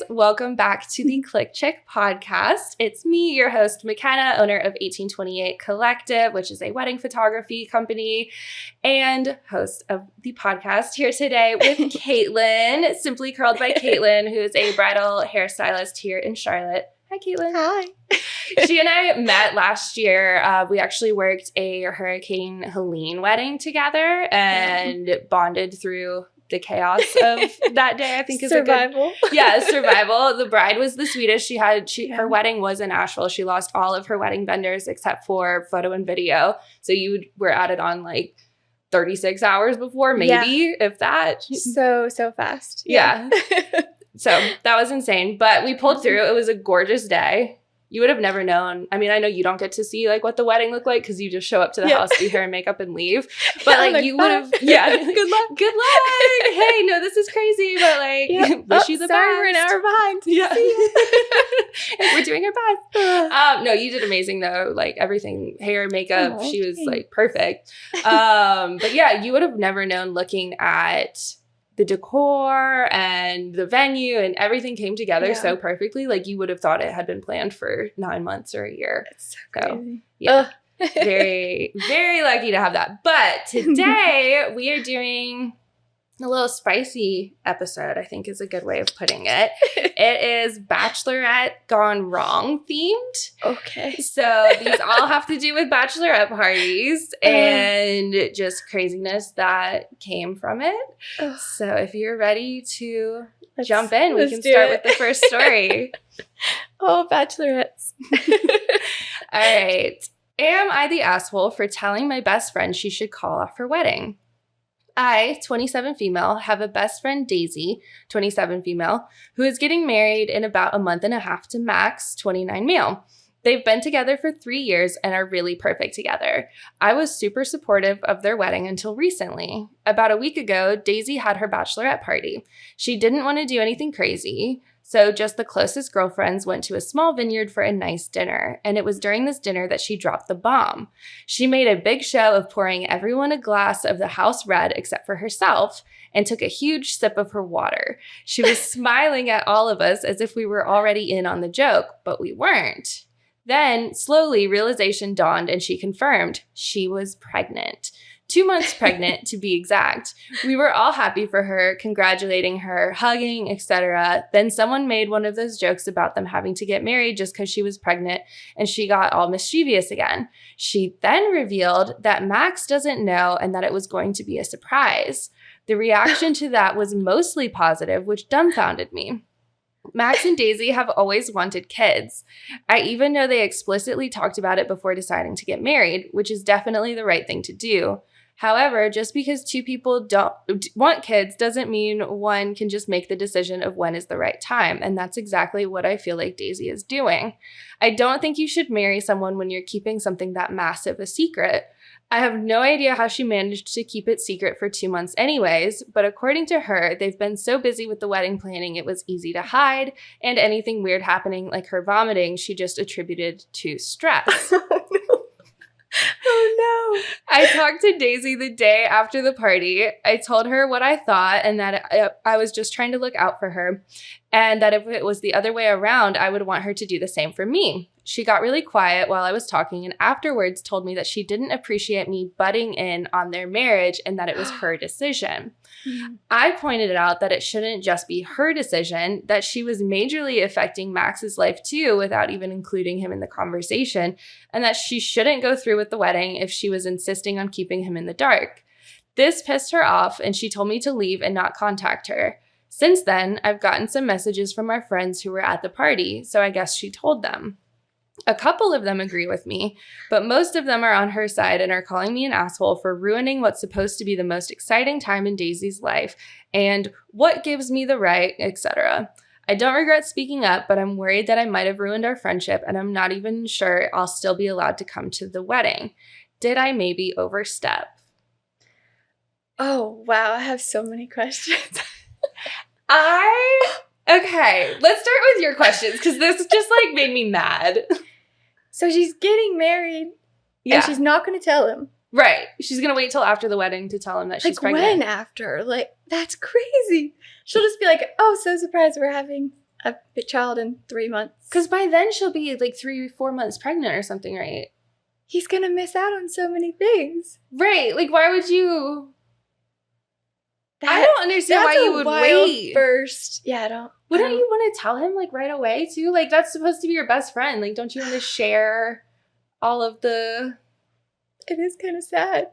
Welcome back to the Click Chick podcast. It's me, your host, McKenna, owner of 1828 Collective, which is a wedding photography company, and host of the podcast here today with Kaitlyn, Simply Curled by Kaitlyn, who is a bridal hairstylist here in Charlotte. Hi, Kaitlyn. Hi. She and I met last year. We actually worked a Hurricane Helene wedding together and bonded through the chaos of that day. I think is survival. Survival. The bride was the sweetest. Her wedding was in Asheville. She lost all of her wedding vendors except for photo and video. So you were at it on like 36 hours before, maybe, if that. So fast. Yeah. So that was insane. But we pulled through. It was a gorgeous day. You would have never known. I mean, I know you don't get to see like what the wedding looked like because you just show up to the house, do hair and makeup, and leave. But like you would have, good luck. Good luck. Hey, no, this is crazy, but like, wish you the best. We're an hour behind. Yeah, we're doing our best. No, you did amazing though. Like everything, hair, makeup, she was like perfect. But yeah, you would have never known looking at the decor and the venue and everything came together so perfectly. Like you would have thought it had been planned for 9 months or a year. That's so crazy. Yeah, very, very lucky to have that. But today we are doing a little spicy episode, I think is a good way of putting it. It is Bachelorette gone wrong themed. Okay. So these all have to do with bachelorette parties and just craziness that came from it. So if you're ready to jump in, we can start with the first story. Bachelorettes. All right. Am I the asshole for telling my best friend she should call off her wedding? I, 27 female, have a best friend, Daisy, 27 female, who is getting married in about a month and a half to Max, 29 male. They've been together for 3 years and are really perfect together. I was super supportive of their wedding until recently. About a week ago, Daisy had her bachelorette party. She didn't want to do anything crazy, so just the closest girlfriends went to a small vineyard for a nice dinner, and it was during this dinner that she dropped the bomb. She made a big show of pouring everyone a glass of the house red except for herself, and took a huge sip of her water. She was smiling at all of us as if we were already in on the joke, but we weren't. Then, slowly, realization dawned and she confirmed she was pregnant. 2 months pregnant, to be exact. We were all happy for her, congratulating her, hugging, etc. Then someone made one of those jokes about them having to get married just because she was pregnant, and she got all mischievous again. She then revealed that Max doesn't know and that it was going to be a surprise. The reaction to that was mostly positive, which dumbfounded me. Max and Daisy have always wanted kids. I even know they explicitly talked about it before deciding to get married, which is definitely the right thing to do. However, just because two people don't want kids doesn't mean one can just make the decision of when is the right time, and that's exactly what I feel like Daisy is doing. I don't think you should marry someone when you're keeping something that massive a secret. I have no idea how she managed to keep it secret for 2 months anyways, but according to her, they've been so busy with the wedding planning it was easy to hide, and anything weird happening like her vomiting she just attributed to stress. Oh no. I talked to Daisy the day after the party. I told her what I thought and that I was just trying to look out for her, and that if it was the other way around, I would want her to do the same for me. She got really quiet while I was talking and afterwards told me that she didn't appreciate me butting in on their marriage and that it was her decision. I pointed out that it shouldn't just be her decision, that she was majorly affecting Max's life too without even including him in the conversation, and that she shouldn't go through with the wedding if she was insisting on keeping him in the dark. This pissed her off and she told me to leave and not contact her. Since then, I've gotten some messages from our friends who were at the party, so I guess she told them. A couple of them agree with me, but most of them are on her side and are calling me an asshole for ruining what's supposed to be the most exciting time in Daisy's life and what gives me the right, etc. I don't regret speaking up, but I'm worried that I might have ruined our friendship and I'm not even sure I'll still be allowed to come to the wedding. Did I maybe overstep? Oh, wow. I have so many questions. Okay, let's start with your questions because this just like made me mad. So she's getting married and she's not going to tell him. Right. She's going to wait till after the wedding to tell him that she's pregnant. When after? Like, that's crazy. She'll just be like, oh, so surprised we're having a child in 3 months. Because by then she'll be like 3-4 months pregnant or something, right? He's going to miss out on so many things. Right. Like, why would you... I don't understand why you would wait. First. Yeah, I don't. Wouldn't you want to tell him, like, right away, too? Like, that's supposed to be your best friend. Like, don't you want to share all of the... It is kind of sad.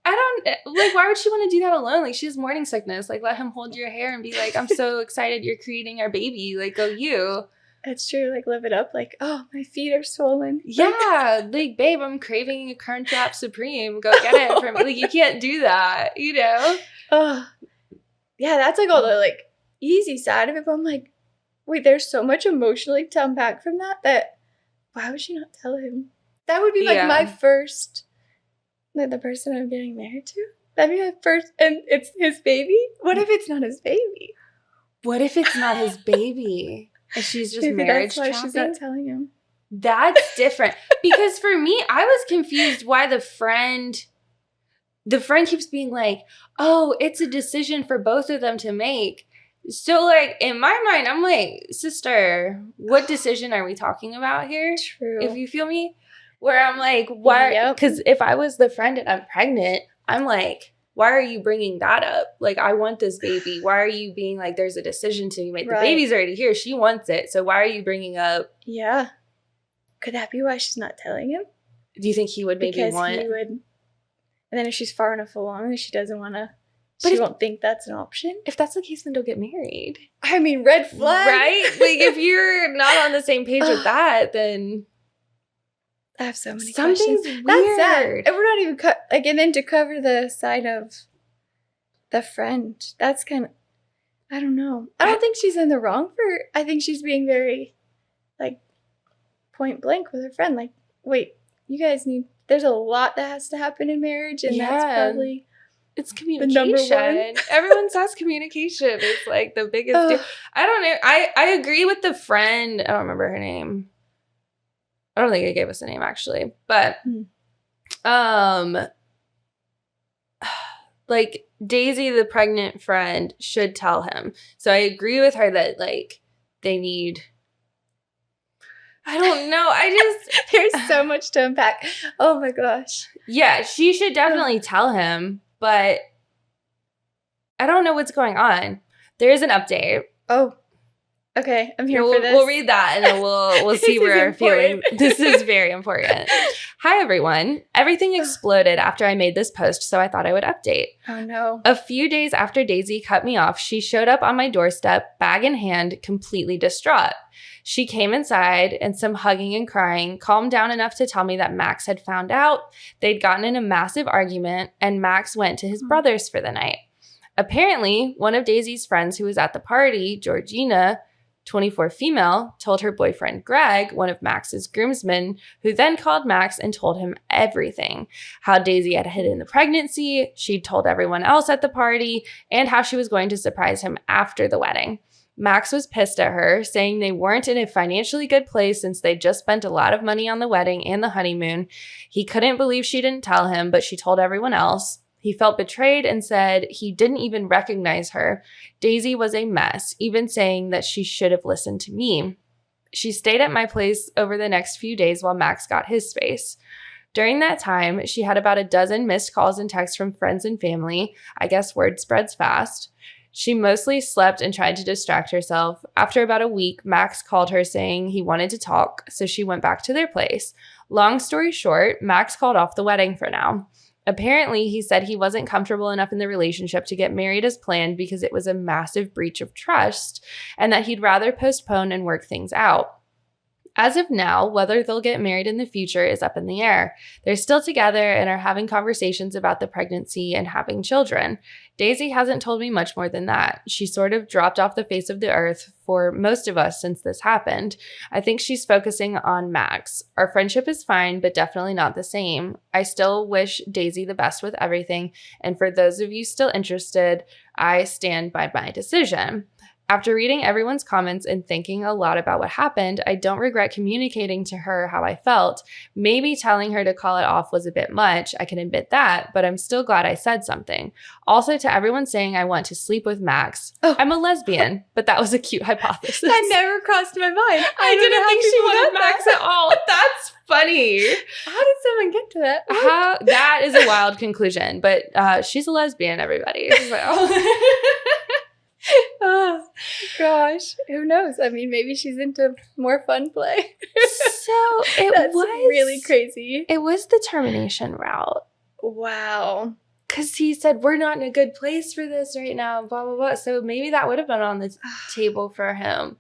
I don't... Like, why would she want to do that alone? Like, she has morning sickness. Like, let him hold your hair and be like, I'm so excited you're creating our baby. Like, go you. It's true. Like, live it up. Like, oh, my feet are swollen. Yeah. Like, babe, I'm craving a Crunchwrap Supreme. Go get it for me. Like, you can't do that, you know? Oh, yeah, that's like all the like easy side of it. But I'm like, wait, there's so much emotionally to unpack from that why would she not tell him? That would be like my first, like the person I'm getting married to. That'd be my first, and it's his baby. What if it's not his baby? What if it's not his baby? And she's just Maybe marriage that's why shopping? She's not telling him. That's different. Because for me, I was confused why the friend keeps being like, oh, it's a decision for both of them to make. So, like, in my mind, I'm like, sister, what decision are we talking about here? True. If you feel me? Where I'm like, why? Because if I was the friend and I'm pregnant, I'm like, why are you bringing that up? Like, I want this baby. Why are you being like, there's a decision to be made? Right. The baby's already here. She wants it. So why are you bringing up? Yeah. Could that be why she's not telling him? Do you think he would maybe want? Because he would. And then if she's far enough along and she doesn't want to, she won't think that's an option. If that's the case, then don't get married. I mean, red flag. Right? Like, if you're not on the same page with that, then... I have so many Something's questions. weird. That's sad. And we're not even and then to cover the side of the friend. That's kind of, I don't know. I don't think she's in the wrong I think she's being very, like, point blank with her friend. Like, wait, you guys there's a lot that has to happen in marriage, and that's probably... It's communication. The number one. Everyone says communication is, like, the biggest deal. I don't know. I agree with the friend. I don't remember her name. I don't think it gave us a name, actually. But, like, Daisy, the pregnant friend, should tell him. So I agree with her that, like, they need... I don't know. There's so much to unpack. Oh, my gosh. Yeah, she should definitely tell him, but I don't know what's going on. There is an update. Oh. Okay, I'm here for this. We'll read that, and then we'll see where we're feeling. This is very important. Hi, everyone. Everything exploded after I made this post, so I thought I would update. Oh, no. A few days after Daisy cut me off, she showed up on my doorstep, bag in hand, completely distraught. She came inside, and some hugging and crying, calmed down enough to tell me that Max had found out. They'd gotten in a massive argument, and Max went to his brother's for the night. Apparently, one of Daisy's friends who was at the party, Georgina, 24 female, told her boyfriend Greg, one of Max's groomsmen, who then called Max and told him everything. How Daisy had hidden the pregnancy, she'd told everyone else at the party, and how she was going to surprise him after the wedding. Max was pissed at her, saying they weren't in a financially good place since they'd just spent a lot of money on the wedding and the honeymoon. He couldn't believe she didn't tell him, but she told everyone else. He felt betrayed and said he didn't even recognize her. Daisy was a mess, even saying that she should have listened to me. She stayed at my place over the next few days while Max got his space. During that time, she had about a dozen missed calls and texts from friends and family. I guess word spreads fast. She mostly slept and tried to distract herself. After about a week, Max called her saying he wanted to talk, so she went back to their place. Long story short, Max called off the wedding for now. Apparently, he said he wasn't comfortable enough in the relationship to get married as planned because it was a massive breach of trust, and that he'd rather postpone and work things out. As of now, whether they'll get married in the future is up in the air. They're still together and are having conversations about the pregnancy and having children. Daisy hasn't told me much more than that. She sort of dropped off the face of the earth for most of us since this happened. I think she's focusing on Max. Our friendship is fine, but definitely not the same. I still wish Daisy the best with everything, and for those of you still interested, I stand by my decision. After reading everyone's comments and thinking a lot about what happened, I don't regret communicating to her how I felt. Maybe telling her to call it off was a bit much. I can admit that, but I'm still glad I said something. Also, to everyone saying I want to sleep with Max, I'm a lesbian, but that was a cute hypothesis. That never crossed my mind. I didn't think she wanted Max at all. That's funny. How did someone get to that? That is a wild conclusion, but she's a lesbian, everybody. Oh, gosh. Who knows? I mean, maybe she's into more fun play. So That's really crazy. It was the termination route. Wow. Because he said, we're not in a good place for this right now, blah, blah, blah. So maybe that would have been on the table for him.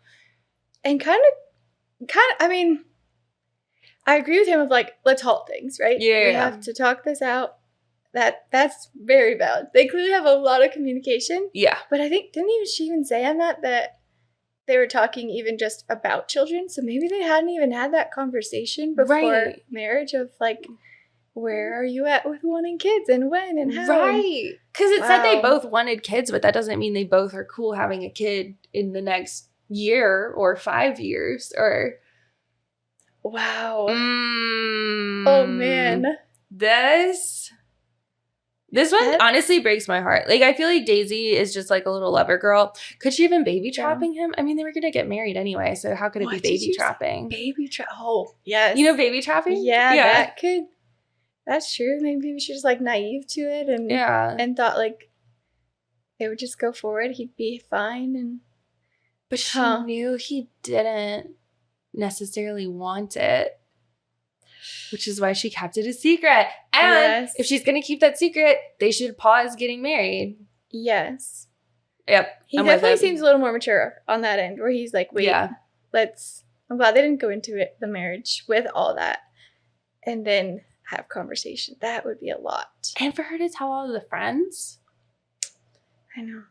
And kind of, I mean, I agree with him of like, let's halt things, right? Yeah. We have to talk this out. That's very valid. They clearly have a lot of communication. Yeah. But I think, didn't she even say on that they were talking even just about children? So maybe they hadn't even had that conversation before marriage of like, where are you at with wanting kids and when and how? Right. Because it said they both wanted kids, but that doesn't mean they both are cool having a kid in the next year or 5 years or. Wow. Oh, man. This one honestly breaks my heart. Like, I feel like Daisy is just like a little lover girl. Could she have been baby trapping him? I mean, they were going to get married anyway, so how could it be baby trapping? Oh, yes. You know baby trapping? Yeah, that's true. Maybe she was like naive to it and thought like they would just go forward. He'd be fine. But she knew he didn't necessarily want it. Which is why she kept it a secret. And if she's going to keep that secret, they should pause getting married. Yes. Yep. He definitely seems a little more mature on that end where he's like, wait, I'm glad they didn't go into it, the marriage with all that. And then have conversation. That would be a lot. And for her to tell all of the friends. I know.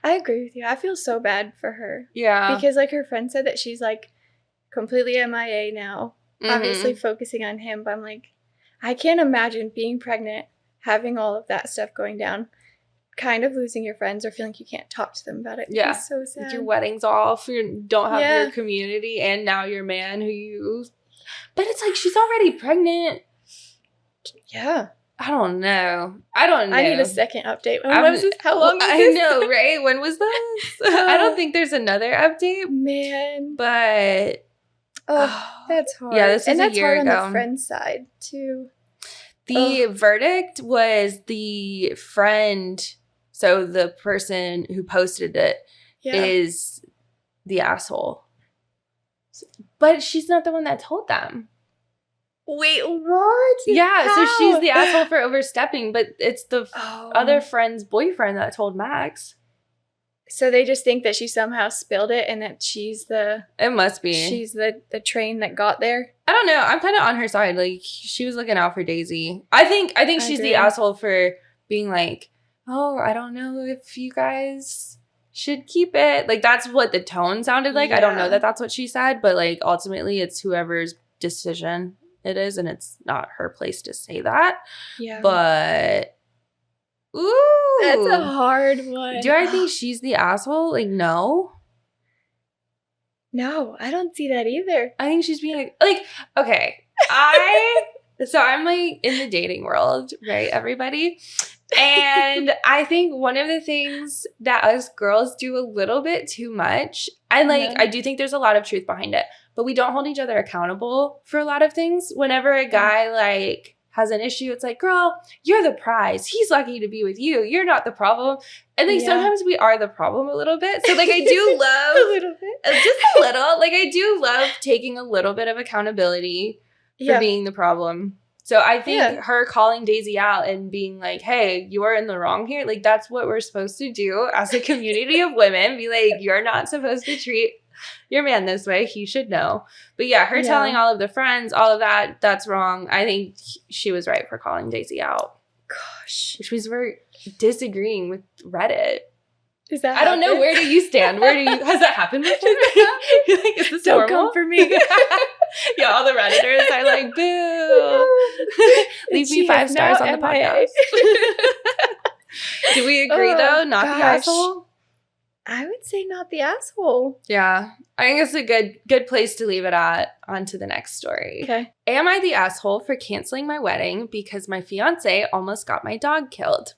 I agree with you. I feel so bad for her. Yeah. Because like her friend said that she's like completely MIA now. Obviously focusing on him, but I'm like, I can't imagine being pregnant, having all of that stuff going down, kind of losing your friends or feeling like you can't talk to them about it. Yeah. It's so sad. Like your wedding's off, you don't have your community, and now your man who you... But it's like, she's already pregnant. Yeah. I don't know. I need a second update. When was this? How long was this? I know, right? When was this? I don't think there's another update. Man. But... Oh, that's hard. Yeah, this was a year ago. And that's hard on the friend side, too. The verdict was the friend, so the person who posted it is the asshole. But she's not the one that told them. Wait, what? Yeah, so she's the asshole for overstepping, but it's the other friend's boyfriend that told Max. So they just think that she somehow spilled it and that she's the... It must be. She's the train that got there. I don't know. I'm kind of on her side. Like, she was looking out for Daisy. I think she's the asshole for being like, oh, I don't know if you guys should keep it. Like, that's what the tone sounded like. I don't know that that's what she said, but, like, ultimately it's whoever's decision it is, and it's not her place to say that. Yeah. But... Ooh. That's a hard one. Do I think she's the asshole? Like, no. No, I don't see that either. I think she's being like okay. So I'm like in the dating world, right, everybody? And I think one of the things that us girls do a little bit too much, and like I do think there's a lot of truth behind it, but we don't hold each other accountable for a lot of things. Whenever a guy like has an issue, it's like, girl, you're the prize. He's lucky to be with you. You're not the problem. And like sometimes we are the problem a little bit. So like I do love a little bit. Just a little. Like I do love taking a little bit of accountability for being the problem. So I think her calling Daisy out and being like, hey, you are in the wrong here. Like that's what we're supposed to do as a community of women. Be like, you're not supposed to treat your man this way. He should know. But yeah, her telling all of the friends, all of that, that's wrong. I think she was right for calling Daisy out. Gosh. Which means we're disagreeing with Reddit. Does that I don't know. Where do you stand? Has that happened before? You're like, is this don't normal? Come for me. Yeah, all the Redditors are like, boo. Leave me 5 stars on the podcast. Do we agree though? Not the asshole? I would say not the asshole. Yeah. I think it's a good place to leave it at. On to the next story. Okay. Am I the asshole for canceling my wedding because my fiance almost got my dog killed?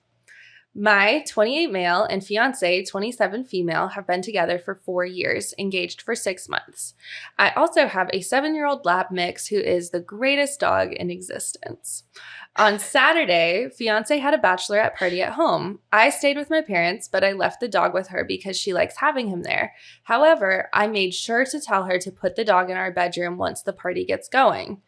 My 28 male and fiance, 27 female, have been together for 4 years, engaged for 6 months. I also have a 7-year-old lab mix who is the greatest dog in existence. On Saturday, fiance had a bachelorette party at home. I stayed with my parents, but I left the dog with her because she likes having him there. However, I made sure to tell her to put the dog in our bedroom once the party gets going.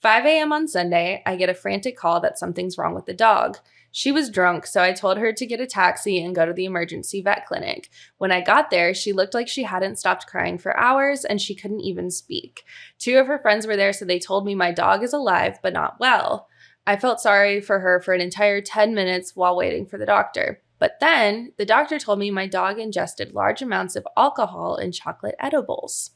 5 a.m. on Sunday, I get a frantic call that something's wrong with the dog. She was drunk, so I told her to get a taxi and go to the emergency vet clinic. When I got there, she looked like she hadn't stopped crying for hours, and she couldn't even speak. 2 of her friends were there, so they told me my dog is alive but not well. I felt sorry for her for an entire 10 minutes while waiting for the doctor. But then, the doctor told me my dog ingested large amounts of alcohol in chocolate edibles.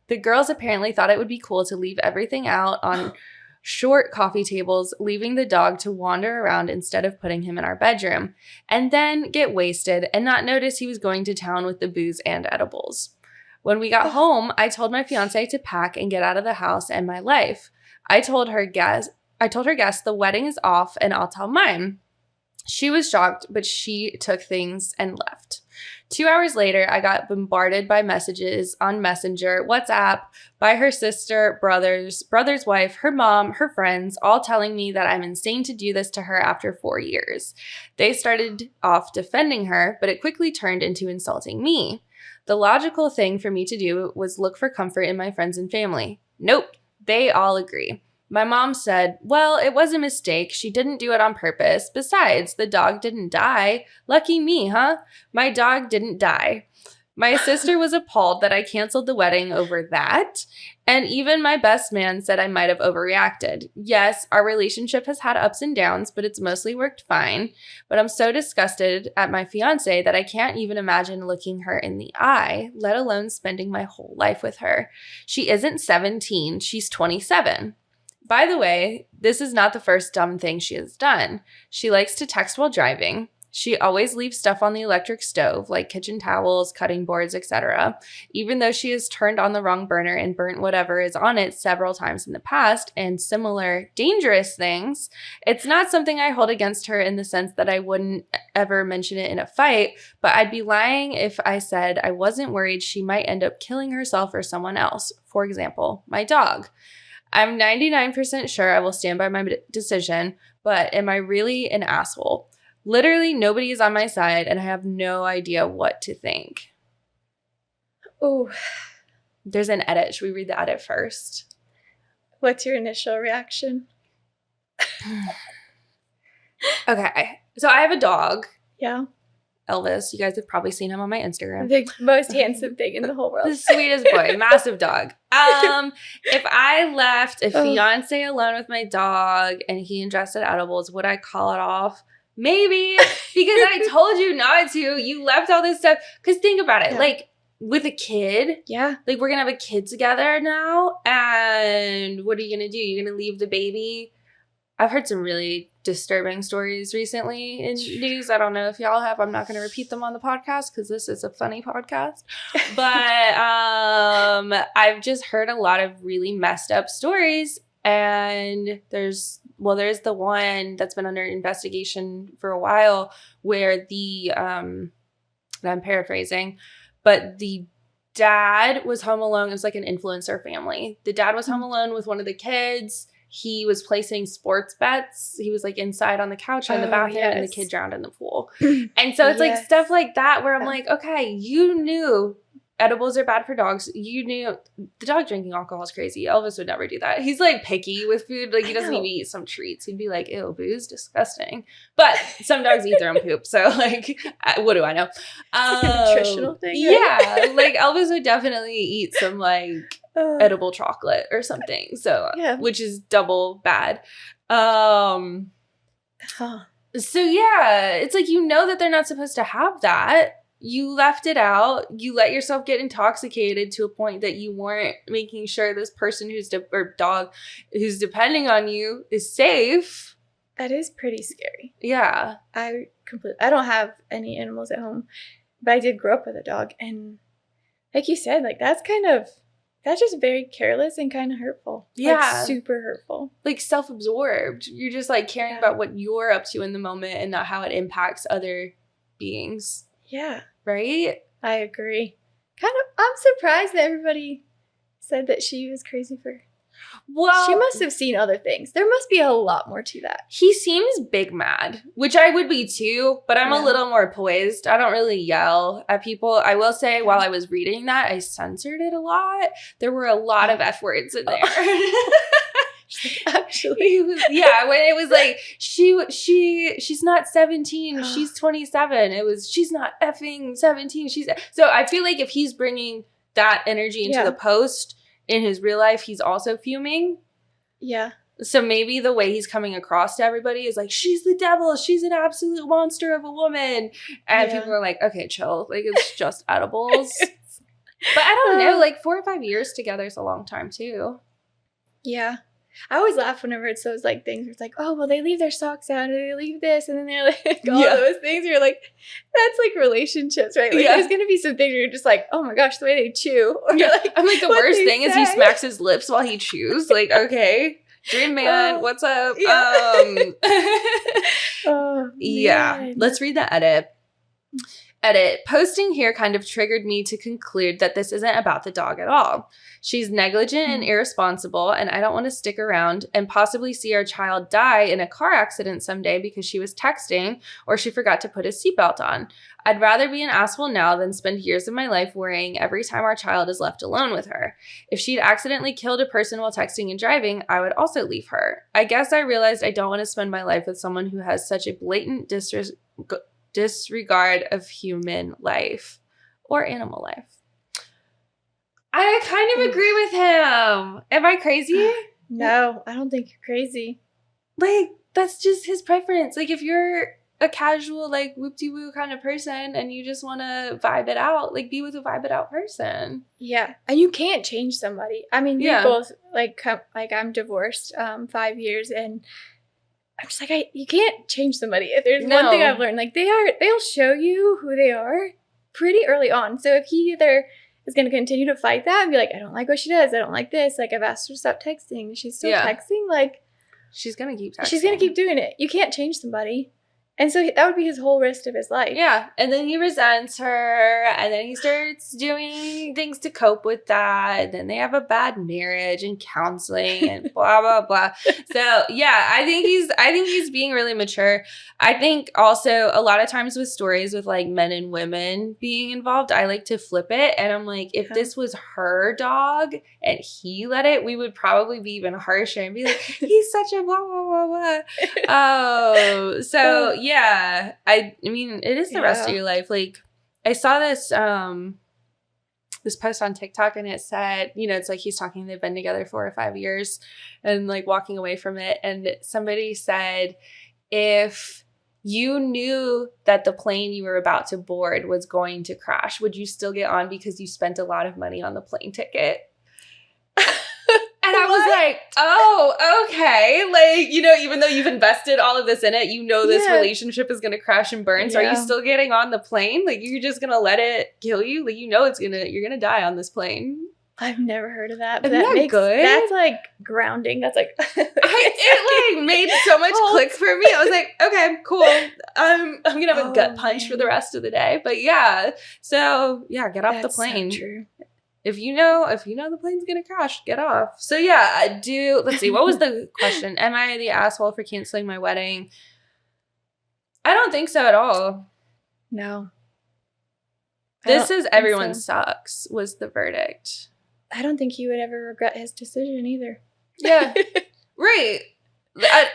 The girls apparently thought it would be cool to leave everything out on short coffee tables, leaving the dog to wander around instead of putting him in our bedroom, and then get wasted and not notice he was going to town with the booze and edibles. When we got home, I told my fiance to pack and get out of the house and my life. I told her guests the wedding is off and I'll tell mine. She was shocked, but she took things and left. 2 hours later, I got bombarded by messages on Messenger, WhatsApp, by her sister, brother's wife, her mom, her friends, all telling me that I'm insane to do this to her after 4 years. They started off defending her, but it quickly turned into insulting me. The logical thing for me to do was look for comfort in my friends and family. Nope, they all agree. My mom said, well, it was a mistake. She didn't do it on purpose. Besides, the dog didn't die. Lucky me, huh? My dog didn't die. My sister was appalled that I canceled the wedding over that. And even my best man said I might have overreacted. Yes, our relationship has had ups and downs, but it's mostly worked fine. But I'm so disgusted at my fiance that I can't even imagine looking her in the eye, let alone spending my whole life with her. She isn't 17. She's 27. By the way, this is not the first dumb thing she has done. She likes to text while driving. She always leaves stuff on the electric stove, like kitchen towels, cutting boards, etc. Even though she has turned on the wrong burner and burnt whatever is on it several times in the past, and similar dangerous things, it's not something I hold against her in the sense that I wouldn't ever mention it in a fight, but I'd be lying if I said I wasn't worried she might end up killing herself or someone else, for example, my dog. I'm 99% sure I will stand by my decision, but am I really an asshole? Literally nobody is on my side, and I have no idea what to think. Oh. There's an edit. Should we read the edit first? What's your initial reaction? Okay. So I have a dog. Yeah. Elvis. You guys have probably seen him on my Instagram. The most handsome thing in the whole world. The sweetest boy. Massive dog. If I left a fiance alone with my dog and he ingested edibles, would I call it off? Maybe. Because I told you not to. You left all this stuff. Because think about it. Yeah. Like, with a kid. Yeah. Like, we're going to have a kid together now. And what are you going to do? You're going to leave the baby? I've heard some really disturbing stories recently in news. I don't know if y'all have. I'm not going to repeat them on the podcast because this is a funny podcast. But I've just heard a lot of really messed up stories. And there's the one that's been under investigation for a while where I'm paraphrasing, but the dad was home alone. It was like an influencer family. The dad was home alone with one of the kids. He was placing sports bets. He was like inside on the couch or in the bathroom, and the kid drowned in the pool. And so it's like stuff like that where I'm like, okay, you knew edibles are bad for dogs. You knew the dog drinking alcohol is crazy. Elvis would never do that. He's like picky with food. Like he doesn't even eat some treats. He'd be like, ew, booze, disgusting. But some dogs eat their own poop. So like, what do I know? It's like a nutritional thing. Right? Yeah. Like Elvis would definitely eat some like edible chocolate or something. So, which is double bad. So yeah, it's like, you know that they're not supposed to have that. You left it out. You let yourself get intoxicated to a point that you weren't making sure this person or dog who's depending on you is safe. That is pretty scary. Yeah. I don't have any animals at home. But I did grow up with a dog, and like you said, like that's just very careless and kind of hurtful. Yeah. Like super hurtful. Like self-absorbed. You're just like caring about what you're up to in the moment and not how it impacts other beings. Yeah. Right? I agree. I'm surprised that everybody said that she was crazy for. Well, she must have seen other things. There must be a lot more to that. He seems big mad, which I would be too, but I'm a little more poised. I don't really yell at people. I will say while I was reading that, I censored it a lot. There were a lot of F words in there. Actually, yeah, when it was like she's not 17, she's 27. It was she's not effing 17. So I feel like if he's bringing that energy into the post in his real life, he's also fuming. Yeah. So maybe the way he's coming across to everybody is like, she's the devil. She's an absolute monster of a woman. And people are like, okay, chill. Like, it's just edibles. But I don't know. Like, 4 or 5 years together is a long time, too. Yeah. I always laugh whenever it's those, like, things where it's like, oh, well, they leave their socks out, or they leave this, and then they're like, all those things. You're like, that's, like, relationships, right? Like, there's going to be some things where you're just like, oh, my gosh, the way they chew. Or like, I'm like, the worst thing is he smacks his lips while he chews. Like, okay. Dream man, what's up? Yeah. Yeah. Let's read the edit. Edit. Posting here kind of triggered me to conclude that this isn't about the dog at all. She's negligent and irresponsible, and I don't want to stick around and possibly see our child die in a car accident someday because she was texting or she forgot to put his seatbelt on. I'd rather be an asshole now than spend years of my life worrying every time our child is left alone with her. If she'd accidentally killed a person while texting and driving, I would also leave her. I guess I realized I don't want to spend my life with someone who has such a blatant disregard of human life or animal life. I kind of agree with him. Am I crazy? No, I don't think you're crazy. Like, that's just his preference. Like, if you're a casual, like, whoop-de-woo kind of person and you just want to vibe it out, like, be with a vibe it out person. Yeah. And you can't change somebody. I mean, we both, like, I'm divorced 5 years, and I'm just like, you can't change somebody. If there's one thing I've learned, like, they'll show you who they are pretty early on. So if he either is going to continue to fight that and be like, I don't like what she does, I don't like this, like, I've asked her to stop texting, she's still texting, like, she's going to keep texting. She's going to keep doing it. You can't change somebody. And so that would be his whole rest of his life. Yeah. And then he resents her. And then he starts doing things to cope with that. And then they have a bad marriage and counseling and blah, blah, blah. So, yeah, I think he's being really mature. I think also a lot of times with stories with, like, men and women being involved, I like to flip it. And I'm like, if this was her dog and he let it, we would probably be even harsher and be like, he's such a blah, blah, blah, blah. Oh, so, yeah, I mean, it is the rest of your life. Like, I saw this this post on TikTok, and it said, you know, it's like he's talking, they've been together 4 or 5 years and, like, walking away from it. And somebody said, if you knew that the plane you were about to board was going to crash, would you still get on because you spent a lot of money on the plane ticket? And I was like, oh, okay. Like, you know, even though you've invested all of this in it, you know this relationship is going to crash and burn. So are you still getting on the plane? Like, you're just going to let it kill you? Like, you know you're going to die on this plane. I've never heard of that. But that makes good. That's like grounding. That's like it like made so much click for me. I was like, okay, cool. I'm gonna have a gut punch for the rest of the day. But yeah, so yeah, get off the plane. So true. If you know the plane's gonna crash, get off. So yeah, let's see, what was the question? Am I the asshole for canceling my wedding? I don't think so at all. No. This is everyone sucks was the verdict. I don't think he would ever regret his decision either. Yeah. Right.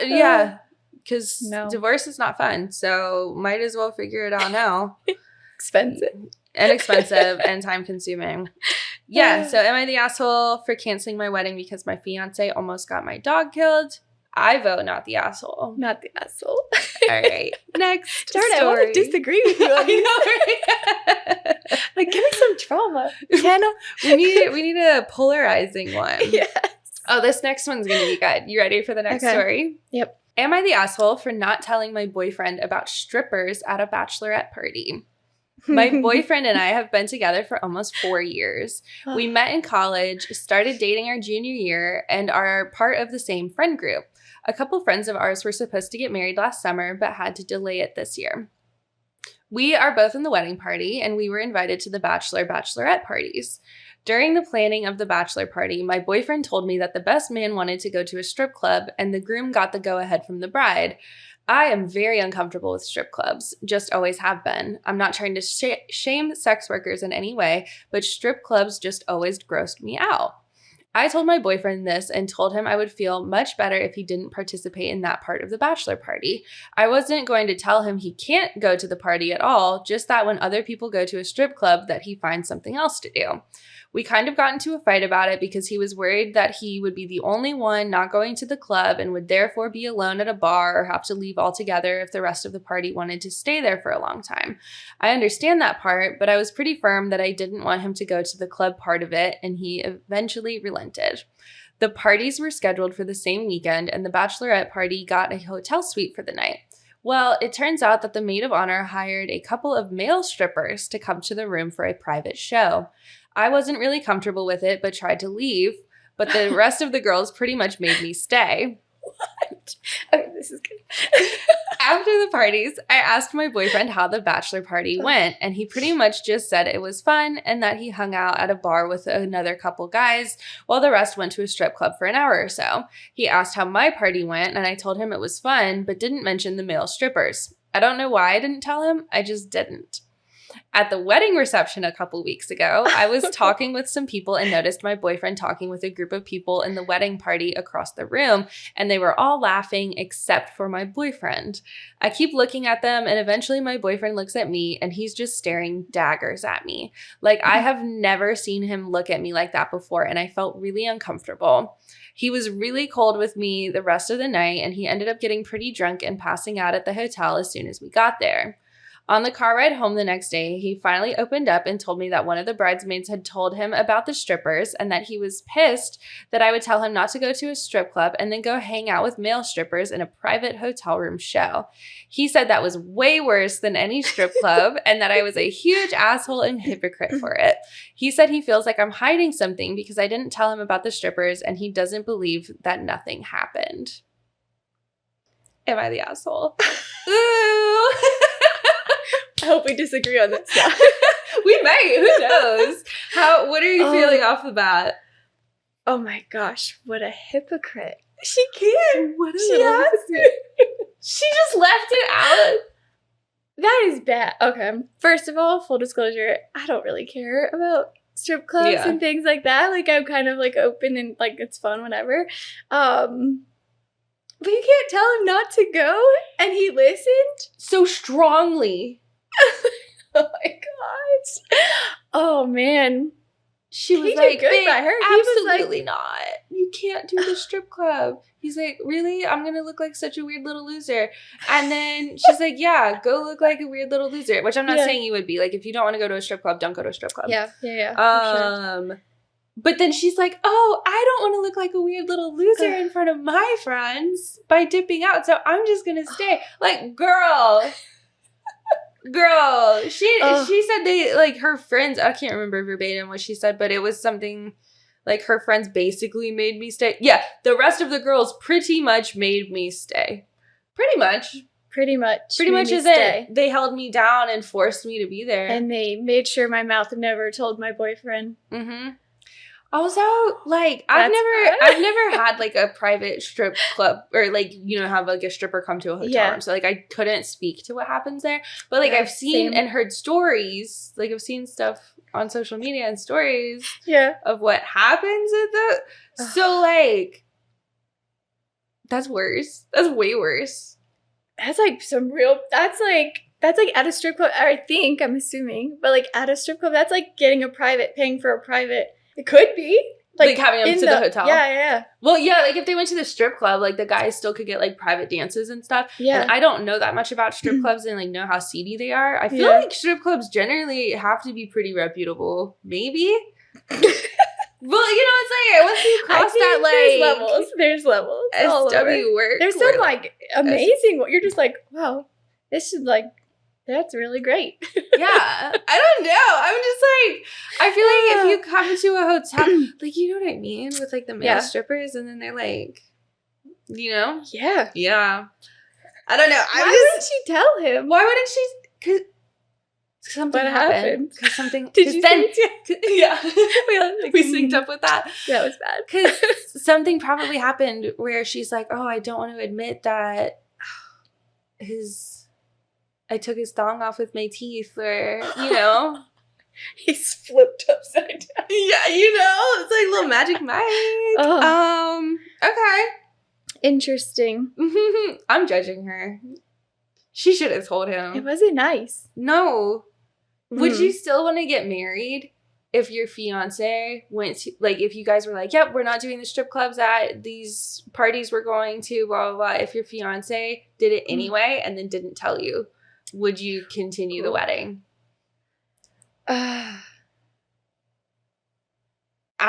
Yeah. Because divorce is not fun. So might as well figure it out now. Expensive and time consuming. Yeah. So am I the asshole for canceling my wedding because my fiance almost got my dog killed? I vote not the asshole. Not the asshole. All right. Next Darn it, I want to disagree with you. Like, give me some trauma. McKenna. we need a polarizing one. Yes. Oh, this next one's going to be good. You ready for the next story? Yep. Am I the asshole for not telling my boyfriend about strippers at a bachelorette party? My boyfriend and I have been together for almost 4 years. We met in college, started dating our junior year, and are part of the same friend group. A couple friends of ours were supposed to get married last summer, but had to delay it this year. We are both in the wedding party, and we were invited to the bachelorette parties. During the planning of the bachelor party, my boyfriend told me that the best man wanted to go to a strip club, and the groom got the go-ahead from the bride. I am very uncomfortable with strip clubs, just always have been. I'm not trying to shame sex workers in any way, but strip clubs just always grossed me out. I told my boyfriend this and told him I would feel much better if he didn't participate in that part of the bachelor party. I wasn't going to tell him he can't go to the party at all, just that when other people go to a strip club that he finds something else to do. We kind of got into a fight about it because he was worried that he would be the only one not going to the club and would therefore be alone at a bar or have to leave altogether if the rest of the party wanted to stay there for a long time. I understand that part, but I was pretty firm that I didn't want him to go to the club part of it, and he eventually relented. The parties were scheduled for the same weekend, and the bachelorette party got a hotel suite for the night. Well, it turns out that the maid of honor hired a couple of male strippers to come to the room for a private show. I wasn't really comfortable with it, but tried to leave. But the rest of the girls pretty much made me stay. What? Okay, this is good. After the parties, I asked my boyfriend how the bachelor party went, and he pretty much just said it was fun and that he hung out at a bar with another couple guys while the rest went to a strip club for an hour or so. He asked how my party went, and I told him it was fun, but didn't mention the male strippers. I don't know why I didn't tell him. I just didn't. At the wedding reception a couple weeks ago, I was talking with some people and noticed my boyfriend talking with a group of people in the wedding party across the room, and they were all laughing except for my boyfriend. I keep looking at them, and eventually my boyfriend looks at me, and he's just staring daggers at me. Like, I have never seen him look at me like that before, and I felt really uncomfortable. He was really cold with me the rest of the night, and he ended up getting pretty drunk and passing out at the hotel as soon as we got there. On the car ride home the next day, he finally opened up and told me that one of the bridesmaids had told him about the strippers and that he was pissed that I would tell him not to go to a strip club and then go hang out with male strippers in a private hotel room show. He said that was way worse than any strip club and that I was a huge asshole and hypocrite for it. He said he feels like I'm hiding something because I didn't tell him about the strippers and he doesn't believe that nothing happened. Am I the asshole? Ooh! I hope we disagree on this now. We might. Who knows? What are you feeling off the bat? Oh my gosh, what a hypocrite. She can. What a she little has hypocrite. She just left it out. That is bad. Okay. First of all, full disclosure, I don't really care about strip clubs and things like that. Like, I'm kind of like open and like it's fun, whatever. But you can't tell him not to go, and he listened so strongly. Oh my gosh. Oh man. She was he like, did good by her. Absolutely not. You can't do the strip club. He's like, really? I'm going to look like such a weird little loser. And then she's like, yeah, go look like a weird little loser. Which I'm not saying you would be. Like, if you don't want to go to a strip club, don't go to a strip club. Yeah. Sure. But then she's like, oh, I don't want to look like a weird little loser in front of my friends by dipping out. So I'm just going to stay. Like, girl, she said they, like, her friends, I can't remember verbatim what she said, but it was something like her friends basically made me stay. Yeah, the rest of the girls pretty much made me stay. Pretty much is it. They held me down and forced me to be there. And they made sure my mouth never told my boyfriend. Mm-hmm. Also, like, I've never had, like, a private strip club or, like, you know, have, like, a stripper come to a hotel room. So, like, I couldn't speak to what happens there. But, like, I've seen and heard stories. Like, I've seen stuff on social media and stories of what happens at the... So, like, that's worse. That's way worse. That's, like, that's like at a strip club, I'm assuming. But, like, at a strip club, that's, like, paying for a private... It could be. Like having them to the hotel. Yeah. Well, yeah, like if they went to the strip club, like the guys still could get like private dances and stuff. Yeah. And I don't know that much about strip clubs and like know how seedy they are. I feel like strip clubs generally have to be pretty reputable. Maybe. Well, you know, it's like once you cross that, like there's levels. SW work. There's some like amazing. You're just like, wow, this should like That's really great. Yeah. I don't know. I'm just like, I feel like if you come to a hotel, like, you know what I mean? With like the male strippers, and then they're like, you know? Yeah. Yeah. I don't know. Why wouldn't she tell him? Why wouldn't she? Because something What happened. happened? Because something. Did you then, yeah. like, we synced up with that. That was bad. Because something probably happened where she's like, oh, I don't want to admit that I took his thong off with my teeth, or, you know. He's flipped upside down. Yeah, you know. It's like a little Magic Mike. Oh. Okay. Interesting. I'm judging her. She should have told him. It wasn't nice. No. Would you still want to get married if your fiance went to, like, if you guys were like, yep, we're not doing the strip clubs at these parties we're going to, blah, blah, blah. If your fiance did it anyway and then didn't tell you, would you continue the wedding? I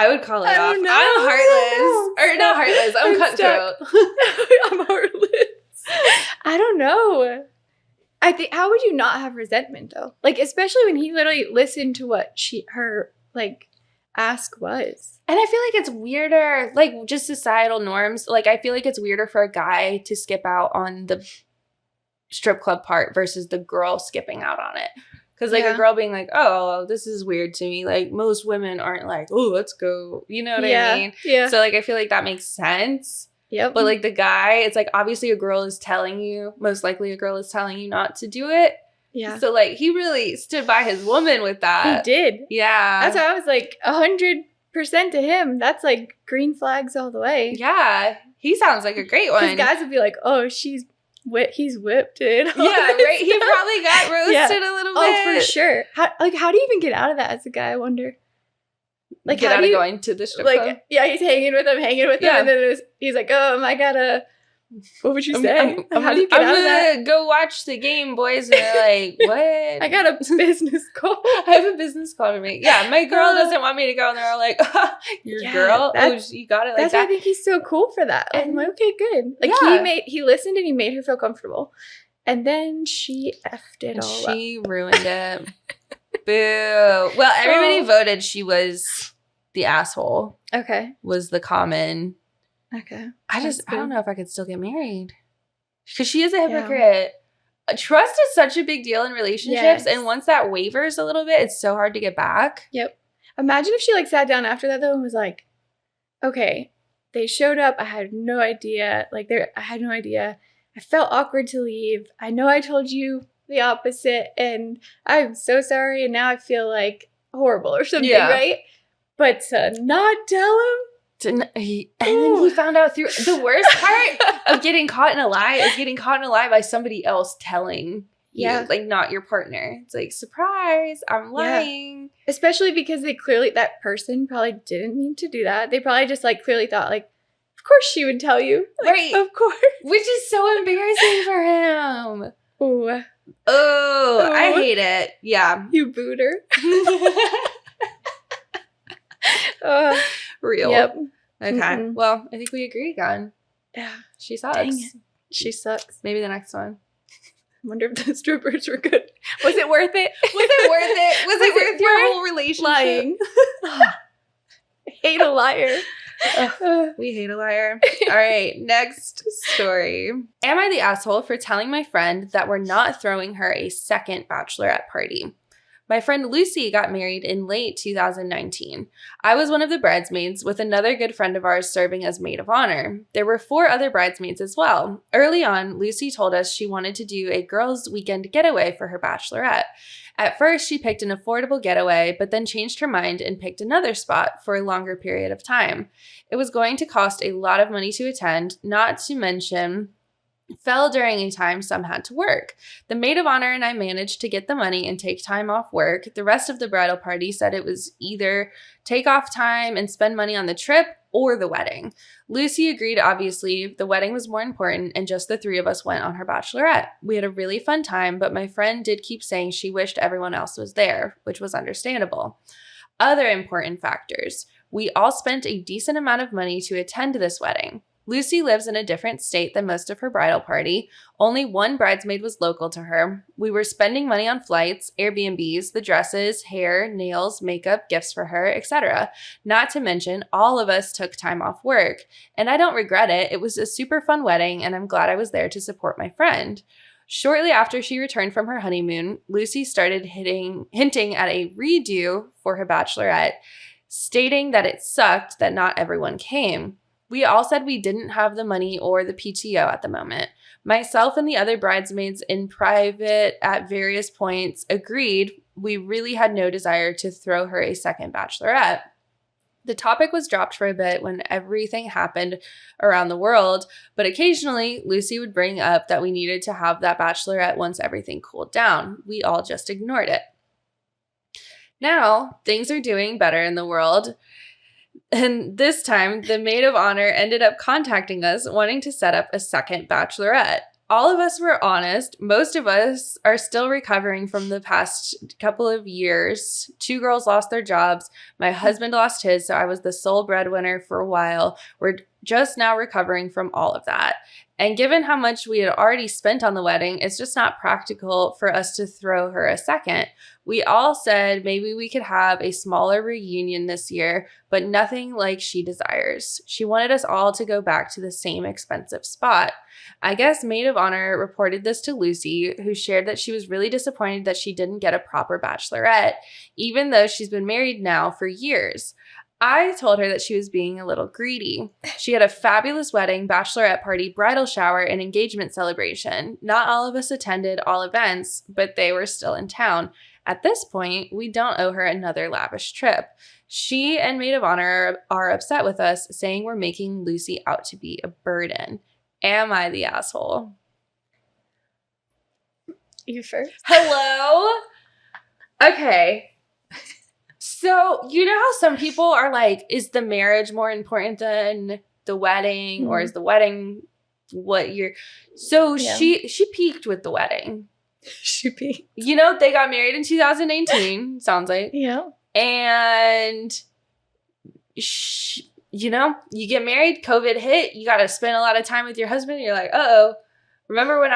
would call it off. Know. I'm heartless. Or not heartless. I'm cutthroat. I'm heartless. I don't know. I think, how would you not have resentment though? Like, especially when he literally listened to what her like ask was. And I feel like it's weirder, like, just societal norms. Like, I feel like it's weirder for a guy to skip out on the strip club part versus the girl skipping out on it. Because, like, a girl being like, oh, this is weird to me. Like, most women aren't like, oh, let's go. You know what I mean? Yeah. So, like, I feel like that makes sense. Yep. But, like, the guy, it's like, obviously a girl is telling you, most likely a girl is telling you not to do it. Yeah. So, like, he really stood by his woman with that. He did. Yeah. That's why I was like 100% to him. That's like green flags all the way. Yeah. He sounds like a great one. Because guys would be like, oh, he's whipped it. Yeah, right? He probably got roasted a little bit. Oh, for sure. How do you even get out of that as a guy, I wonder? Like, get out of going to the strip club? Yeah, he's hanging with him, and then he's like, I gotta, what would you say? How do you get out of that? I'm gonna go watch the game, boys. And they're like, what? I got a business call. I have a business call to make. Yeah, my girl doesn't want me to go. And they're all like, your girl? Oh, you got it like that? That's why I think he's so cool for that. I'm like, okay, good. Like, he listened and he made her feel comfortable. And then she effed it all up. She ruined it. Boo. Well, everybody voted she was the asshole. Okay. Was the common. Okay. I don't know if I could still get married. Because she is a hypocrite. Yeah. Trust is such a big deal in relationships. And once that wavers a little bit, it's so hard to get back. Yep. Imagine if she like sat down after that though and was like, okay, they showed up. I had no idea. I had no idea. I felt awkward to leave. I know I told you the opposite and I'm so sorry. And now I feel like horrible or something, right? But to not tell him. And then he found out through the worst part of getting caught in a lie is getting caught in a lie by somebody else telling you, like, not your partner. It's like, surprise, I'm lying. Especially because that person probably didn't mean to do that. They probably just like clearly thought like, of course she would tell you. Like, right. Of course. Which is so embarrassing for him. Ooh. Oh, I hate it. Yeah. You booed her. Real. Yep. Okay. Mm-hmm. Well, I think we agree again. Yeah. She sucks. Dang it. She sucks. Maybe the next one. I wonder if the strippers were good. Was it worth it? Was it worth your whole relationship? Lying. Hate a liar. We hate a liar. All right, next story. Am I the asshole for telling my friend that we're not throwing her a second bachelorette party? My friend Lucy got married in late 2019. I was one of the bridesmaids with another good friend of ours serving as maid of honor. There were 4 other bridesmaids as well. Early on, Lucy told us she wanted to do a girls' weekend getaway for her bachelorette. At first, she picked an affordable getaway, but then changed her mind and picked another spot for a longer period of time. It was going to cost a lot of money to attend, not to mention fell during a time some had to work. The maid of honor and I managed to get the money and take time off work. The rest of the bridal party said it was either take off time and spend money on the trip or the wedding. Lucy agreed, obviously. The wedding was more important, and just the 3 of us went on her bachelorette. We had a really fun time, but my friend did keep saying she wished everyone else was there, which was understandable. Other important factors. We all spent a decent amount of money to attend this wedding. Lucy lives in a different state than most of her bridal party. Only one bridesmaid was local to her. We were spending money on flights, Airbnbs, the dresses, hair, nails, makeup, gifts for her, etc. Not to mention, all of us took time off work. And I don't regret it. It was a super fun wedding, and I'm glad I was there to support my friend. Shortly after she returned from her honeymoon, Lucy started hinting at a redo for her bachelorette, stating that it sucked that not everyone came. We all said we didn't have the money or the PTO at the moment. Myself and the other bridesmaids in private at various points agreed we really had no desire to throw her a second bachelorette. The topic was dropped for a bit when everything happened around the world, but occasionally Lucy would bring up that we needed to have that bachelorette once everything cooled down. We all just ignored it. Now, things are doing better in the world, and this time the maid of honor ended up contacting us wanting to set up a second bachelorette. All of us were honest. Most of us are still recovering from the past couple of years. 2 girls lost their jobs. My husband lost his, so I was the sole breadwinner for a while. We're just now recovering from all of that. And given how much we had already spent on the wedding, it's just not practical for us to throw her a second. We all said maybe we could have a smaller reunion this year, but nothing like she desires. She wanted us all to go back to the same expensive spot. I guess maid of honor reported this to Lucy, who shared that she was really disappointed that she didn't get a proper bachelorette, even though she's been married now for years. I told her that she was being a little greedy. She had a fabulous wedding, bachelorette party, bridal shower, and engagement celebration. Not all of us attended all events, but they were still in town. At this point, we don't owe her another lavish trip. She and maid of honor are upset with us, saying we're making Lucy out to be a burden. Am I the asshole? You first. Hello? Okay. So, you know how some people are like, is the marriage more important than the wedding? Or is the wedding what you're... So she peaked with the wedding. She peaked. You know, they got married in 2019, sounds like. Yeah. And, you know, you get married, COVID hit, you got to spend a lot of time with your husband. You're like, uh-oh. Remember when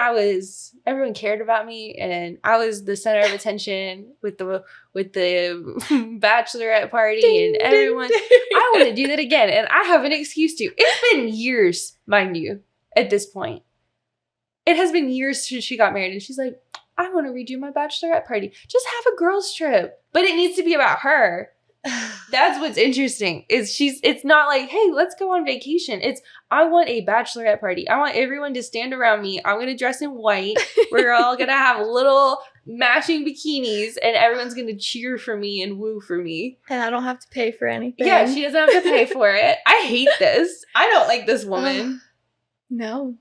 everyone cared about me and I was the center of attention with the bachelorette party and everyone. I want to do that again. And I have an excuse to. It's been years, mind you, at this point. It has been years since she got married and she's like, I want to redo my bachelorette party. Just have a girls trip. But it needs to be about her. That's what's interesting is it's not like, hey, let's go on vacation. It's, I want a bachelorette party. I want everyone to stand around me. I'm going to dress in white. We're all going to have little matching bikinis and everyone's going to cheer for me and woo for me. And I don't have to pay for anything. Yeah, she doesn't have to pay for it. I hate this. I don't like this woman. No.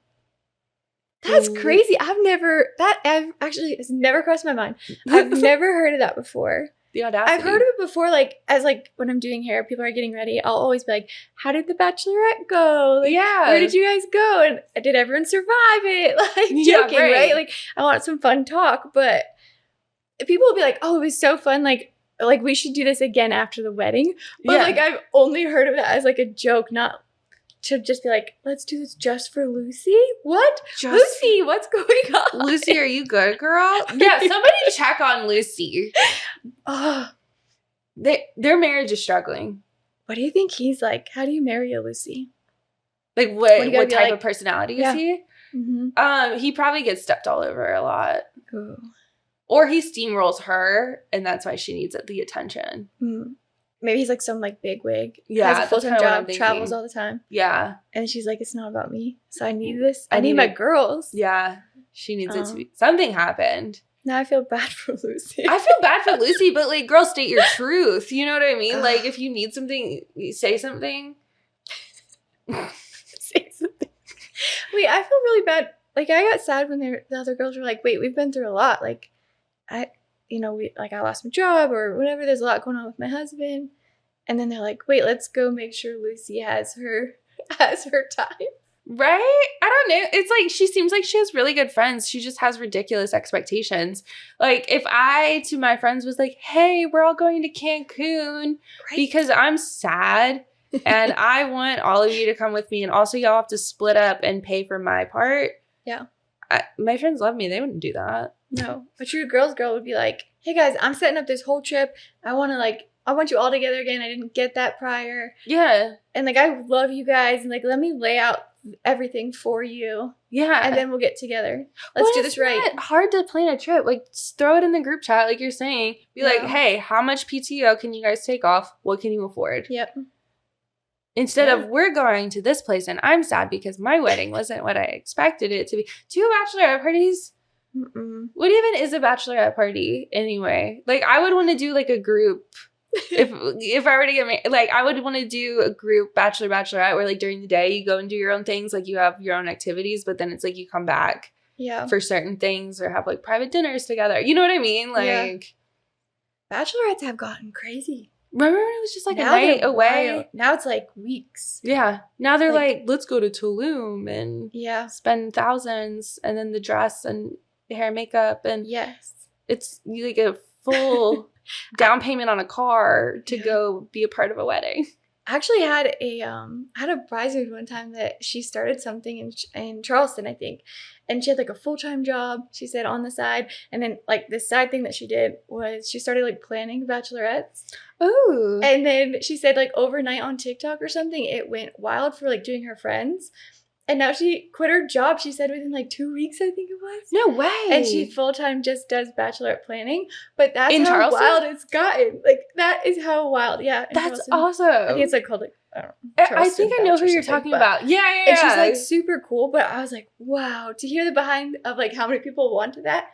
That's crazy. It's never crossed my mind. I've never heard of that before. The audacity. I've heard of it before, like, as, like, when I'm doing hair, people are getting ready, I'll always be like, how did the bachelorette go? Like, yeah. Where did you guys go? And did everyone survive it? Like, joking, right? Like, I want some fun talk, but people will be like, oh, it was so fun, like we should do this again after the wedding. But, like, I've only heard of that as, like, a joke, not to just be like, let's do this just for Lucy? What? Lucy, what's going on? Lucy, are you good, girl? Yeah, somebody check on Lucy. Their marriage is struggling. What do you think he's like? How do you marry a Lucy? Like what type of personality is he? Mm-hmm. He probably gets stepped all over a lot. Ooh. Or he steamrolls her, and that's why she needs the attention. Mm. Maybe he's like some like bigwig. Yeah, has a full-time job, travels all the time. Yeah. And she's like, it's not about me. So I need this. I need my girls. Yeah. She needs it to be. Something happened. Now I feel bad for Lucy. I feel bad for Lucy, but like, girl, state your truth. You know what I mean? Like, if you need something, you say something. Say something. Wait, I feel really bad. Like, I got sad when the other girls were like, wait, we've been through a lot. Like, I lost my job or whatever. There's a lot going on with my husband. And then they're like, wait, let's go make sure Lucy has her time. Right? I don't know. It's like, she seems like she has really good friends. She just has ridiculous expectations. Like, if I, to my friends, was like, hey, we're all going to Cancun because I'm sad. And I want all of you to come with me. And also y'all have to split up and pay for my part. Yeah. My friends love me. They wouldn't do that. No. A true girl's girl would be like, hey guys, I'm setting up this whole trip. I want you all together again. I didn't get that prior. Yeah. And like, I love you guys. And like, let me lay out everything for you. Yeah. And then we'll get together. Let's do this right. It's not hard to plan a trip. Like, just throw it in the group chat, like you're saying. Be like, hey, how much PTO can you guys take off? What can you afford? Yep. Instead of, we're going to this place and I'm sad because my wedding wasn't what I expected it to be. 2 bachelorette parties? Mm-mm. What even is a bachelorette party anyway? Like, I would want to do like a group. if I were to get married, like, I would want to do a group bachelorette where like during the day you go and do your own things, like you have your own activities, but then it's like you come back for certain things or have like private dinners together. You know what I mean? Like, bachelorettes have gotten crazy. Remember when it was just like a night away? Wild. Now it's like weeks. Yeah. Now they're like, let's go to Tulum and spend thousands, and then the dress and hair and makeup, and it's like a full down payment on a car to go be a part of a wedding. I actually had a bridesmaid one time that she started something in Charleston, I think, and she had like a full-time job, she said, on the side, and then like the side thing that she did was she started like planning bachelorettes. Ooh. And then she said like overnight on TikTok or something, it went wild for like doing her friends. And now she quit her job, she said, within like 2 weeks, I think it was. No way. And she full-time just does bachelorette planning. But that's in how Charleston? wild it's gotten. Like, that is how wild. Yeah. That's Charleston. awesome. I think it's like called like, I don't know. I think I know who you're talking about. Yeah. And she's like super cool. But I was like, wow, to hear the behind of like how many people wanted that.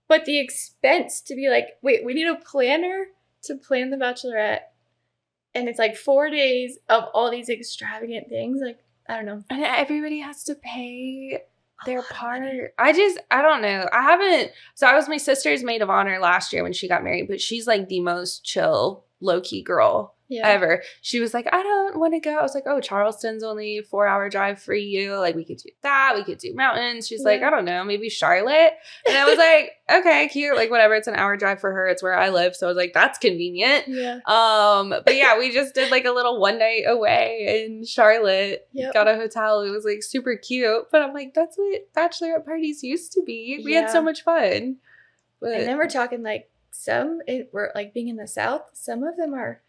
But the expense to be like, wait, we need a planner to plan the bachelorette. And it's like 4 days of all these extravagant things. Like, I don't know. And everybody has to pay their part. I don't know. I was my sister's maid of honor last year when she got married, but she's like the most chill, low-key girl ever. She was like, I don't want to go. I was like, oh, Charleston's only a 4-hour drive for you. Like, we could do that. We could do mountains. She's like, I don't know, maybe Charlotte. And I was like, okay, cute. Like, whatever. It's an hour drive for her. It's where I live. So I was like, that's convenient. Yeah. But yeah, we just did like a little one night away in Charlotte. Got a hotel. It was like super cute. But I'm like, that's what bachelorette parties used to be. We had so much fun. But, and then we're talking like we're like being in the South. Some of them are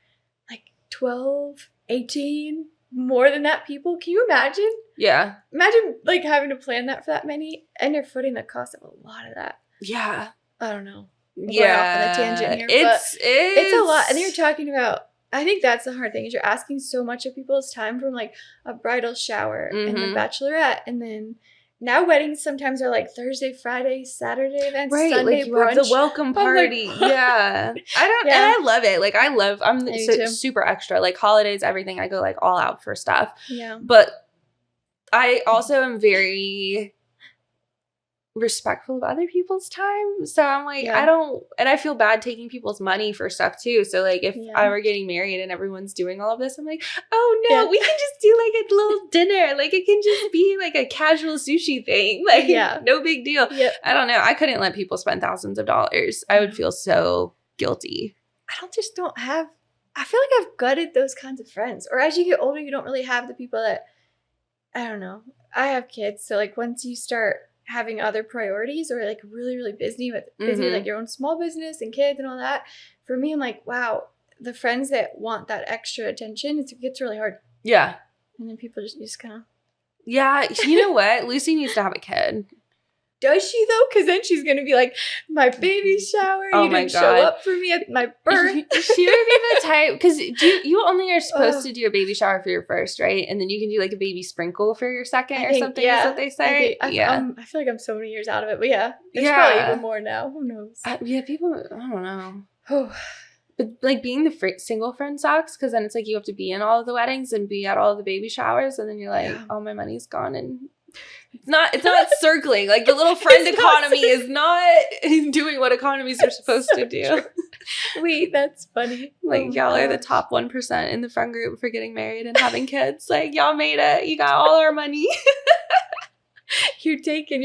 like 12, 18, more than that people. Can you imagine? Yeah. Imagine like having to plan that for that many, and you're footing the cost of a lot of that. Yeah. I don't know. We're going off on a tangent here, it's a lot. And you're talking about, I think that's the hard thing, is you're asking so much of people's time, from like a bridal shower and the bachelorette, and then now weddings sometimes are like Thursday, Friday, Saturday events, Sunday like you brunch. have the welcome party. Like, and I love it. Like, I'm super extra. Like, holidays, everything, I go like all out for stuff. Yeah. But I also am very respectful of other people's time. So I'm like, I feel bad taking people's money for stuff too. So like, if I were getting married and everyone's doing all of this, I'm like, oh no, we can just do like a little dinner. Like, it can just be like a casual sushi thing. Like, no big deal. Yep. I don't know. I couldn't let people spend thousands of dollars. I would feel so guilty. I feel like I've gutted those kinds of friends. Or as you get older, you don't really have the people that, I don't know. I have kids. So like, once you start having other priorities, or like really, really busy with like your own small business and kids and all that, for me, I'm like, wow, the friends that want that extra attention, it gets really hard. Yeah. And then people just kind of. Yeah. You know what? Lucy needs to have a kid. Does she though? Because then she's going to be like, my baby shower, you didn't show up for me at my birth. She would be the type, because you only are supposed to do a baby shower for your first, right? And then you can do like a baby sprinkle for your second or something, is what they say. I feel like I'm so many years out of it, but there's probably even more now. Who knows? People, I don't know. But like, being the single friend sucks, because then it's like you have to be in all of the weddings and be at all of the baby showers, and then you're like, oh, my money's gone, and it's not circling. Like, the little friend economy is not doing what economies are supposed to do. Wait, that's funny. Like, y'all are the top 1% in the friend group for getting married and having kids. Like, y'all made it. You got all our money. You're taken.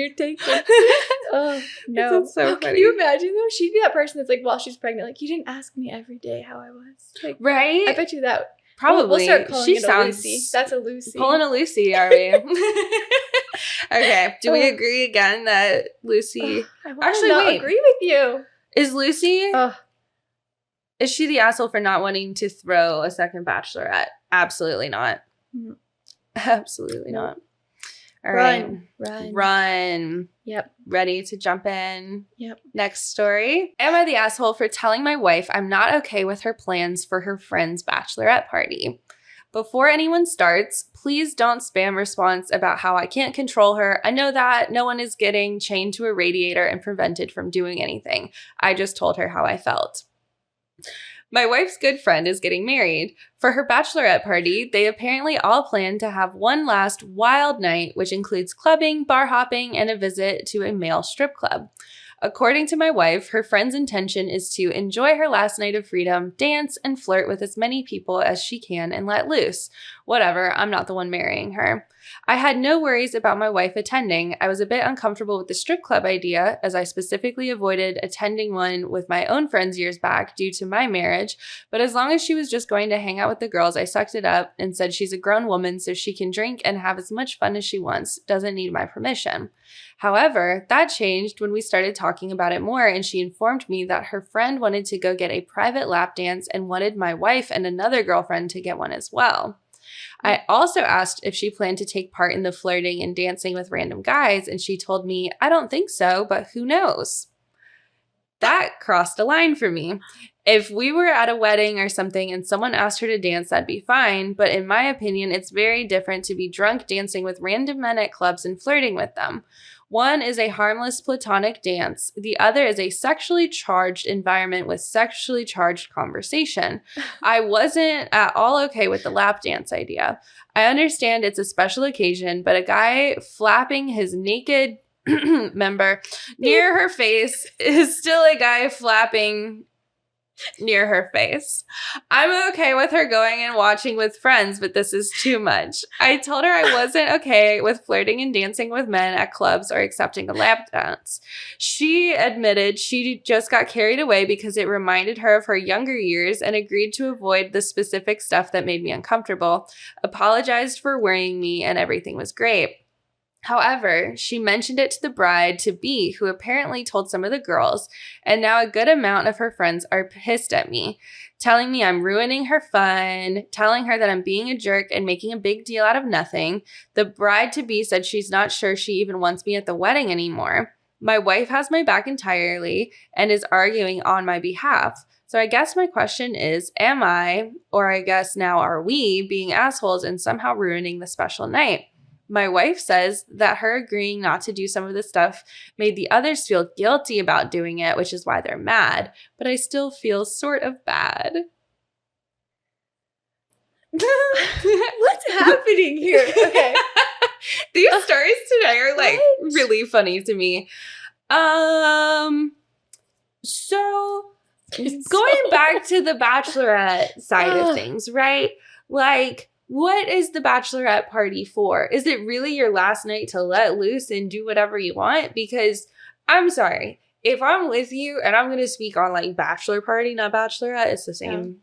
Oh, no. That's so funny. Can you imagine, though? She'd be that person that's like, while she's pregnant, like, you didn't ask me every day how I was. Like, right? I bet you that. Probably. We'll start calling She it a sounds Lucy. That's a Lucy. pulling a Lucy, are we? Okay. Do we agree again that Lucy? I Actually, not wait. agree with you. Is Lucy? Ugh. Is she the asshole for not wanting to throw a second Bachelorette? Absolutely not. Mm. Absolutely Nope. not. All right. Run. Yep. Ready to jump in? Yep. Next story. Am I the asshole for telling my wife I'm not okay with her plans for her friend's bachelorette party? Before anyone starts, please don't spam response about how I can't control her. I know that no one is getting chained to a radiator and prevented from doing anything. I just told her how I felt. My wife's good friend is getting married. For her bachelorette party, they apparently all plan to have one last wild night, which includes clubbing, bar hopping, and a visit to a male strip club. According to my wife, her friend's intention is to enjoy her last night of freedom, dance, and flirt with as many people as she can and let loose. Whatever, I'm not the one marrying her. I had no worries about my wife attending. I was a bit uncomfortable with the strip club idea, as I specifically avoided attending one with my own friends years back due to my marriage, but as long as she was just going to hang out with the girls, I sucked it up and said she's a grown woman so she can drink and have as much fun as she wants, doesn't need my permission. However, that changed when we started talking about it more, and she informed me that her friend wanted to go get a private lap dance and wanted my wife and another girlfriend to get one as well. I also asked if she planned to take part in the flirting and dancing with random guys, and she told me, I don't think so, but who knows? That crossed a line for me. If we were at a wedding or something and someone asked her to dance, that'd be fine. But in my opinion, it's very different to be drunk dancing with random men at clubs and flirting with them. One is a harmless platonic dance. The other is a sexually charged environment with sexually charged conversation. I wasn't at all okay with the lap dance idea. I understand it's a special occasion, but a guy flapping his naked member near her face is still a guy flapping near her face. I'm okay with her going and watching with friends, but this is too much. I told her I wasn't okay with flirting and dancing with men at clubs or accepting a lap dance. She admitted she just got carried away because it reminded her of her younger years and agreed to avoid the specific stuff that made me uncomfortable, apologized for worrying me, and everything was great. However, she mentioned it to the bride-to-be, who apparently told some of the girls, and now a good amount of her friends are pissed at me, telling me I'm ruining her fun, telling her that I'm being a jerk and making a big deal out of nothing. The bride-to-be said she's not sure she even wants me at the wedding anymore. My wife has my back entirely and is arguing on my behalf. So I guess my question is, am I, or I guess now are we, being assholes and somehow ruining the special night? My wife says that her agreeing not to do some of the stuff made the others feel guilty about doing it, which is why they're mad. But I still feel sort of bad. What's happening here? Okay. These stories today are like really funny to me. So going back to the Bachelorette side of things, right? Like, what is the Bachelorette party for? Is it really your last night to let loose and do whatever you want? Because I'm sorry, if I'm with you and I'm going to speak on like bachelor party, not Bachelorette, it's the same